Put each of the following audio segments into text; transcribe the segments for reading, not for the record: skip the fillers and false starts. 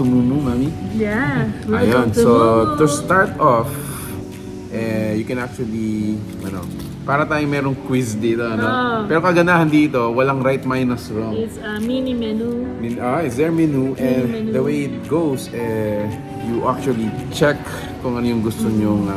Mou Mou, Mami? Yeah. Ayun, so to start off, you can actually, para tayong merong quiz dito, Pero kaganahan dito, walang right minus wrong. It's a mini menu. Is there menu? And the way it goes, you actually check kung ano yung gusto nyong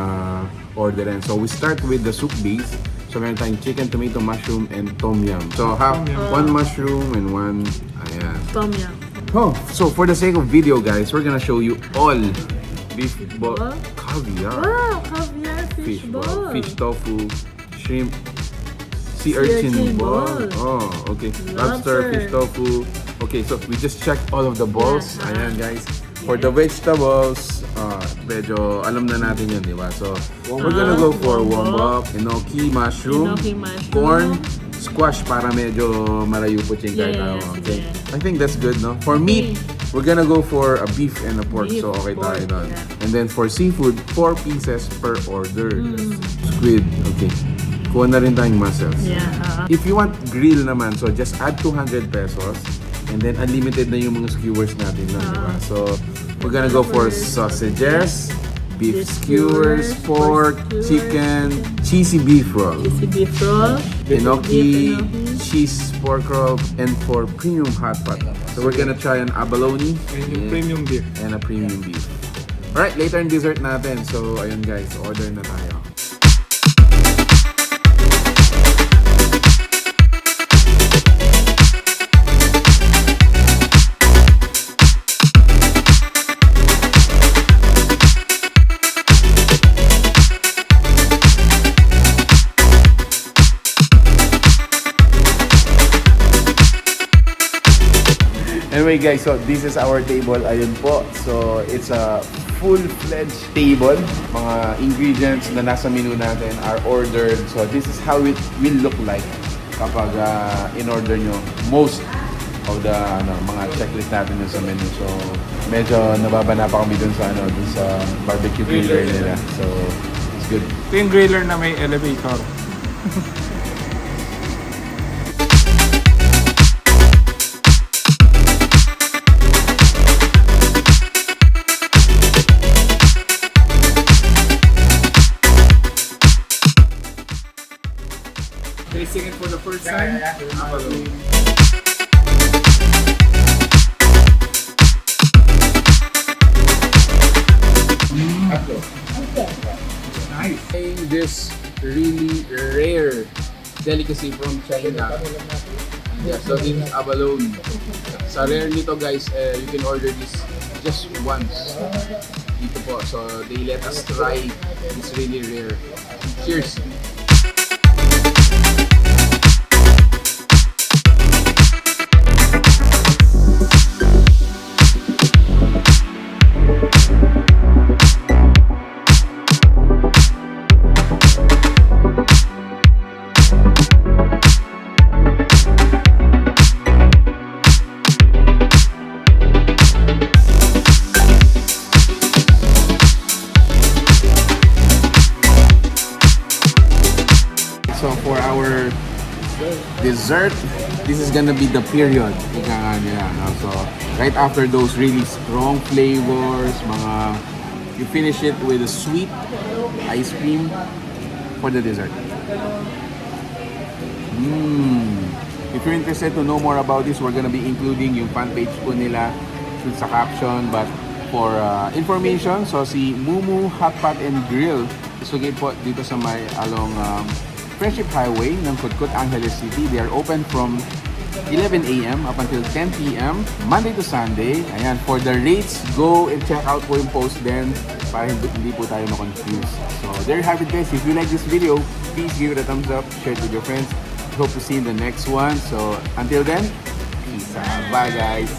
orderin. So we start with the soup base. So meron tayong chicken, tomato, mushroom, and tom yum. So have one mushroom and one, ayan. Tom yum. Oh, so for the sake of video, guys, we're gonna show you all beef ball, caviar, Wow, caviar fish ball. fish tofu, shrimp, sea urchin ball. Oh, okay. Lobster, fish tofu. Okay, so we just checked all of the balls. Ayan, guys. For the vegetables, medyo alam na natin yun, di ba? So, we're gonna go for wombok, enoki, mushroom, corn, squash para medyo malayo po ching kahit okay. I think that's good, no? For meat, we're gonna go for a beef and a pork, so okay tayo doon. And then for seafood, 4 pieces per order. Squid, okay. Kuha na rin tayong mussels. If you want grill naman, so just add 200 pesos. And then unlimited na yung mga skewers natin lang, diba? So, we're gonna go for sausages, beef skewers, pork, chicken, cheesy beef roll, enoki, cheese pork roll, and for premium hot pot. So, we're gonna try an abalone premium beef. And a premium beef. Alright, later in dessert natin. So, ayun guys, order na tayo. Anyway guys, so this is our table. Ayun po. So it's a full-fledged table. Mga ingredients na nasa menu natin are ordered. So this is how it will look like kapag in-order nyo most of the mga checklist natin sa menu. So medyo nababana pa kami dun sa barbecue griller nila. So it's good. Ito yung griller na may elevator. Tasting it for the first time. Nice. This really rare delicacy from China. Yeah, so this is abalone. Sa rare nito guys, you can order this just once. Dito po. So they let us try this really rare. Cheers! So for our dessert, this is gonna be the period. So right after those really strong flavors, you finish it with a sweet ice cream for the dessert. If you're interested to know more about this, we're gonna be including yung fan page po nila sa caption. But for information, so si Mou Mou Hotpot and Grill is located po dito sa may along Friendship Highway ng Kudkut, Angeles City. They are open from 11 a.m. up until 10 p.m. Monday to Sunday. Ayan, for the rates, go and check out po yung post then para hindi po tayo na-confuse. So there you have it guys. If you like this video, please give it a thumbs up, share it with your friends. Hope to see you in the next one. So until then, peace out. Bye guys.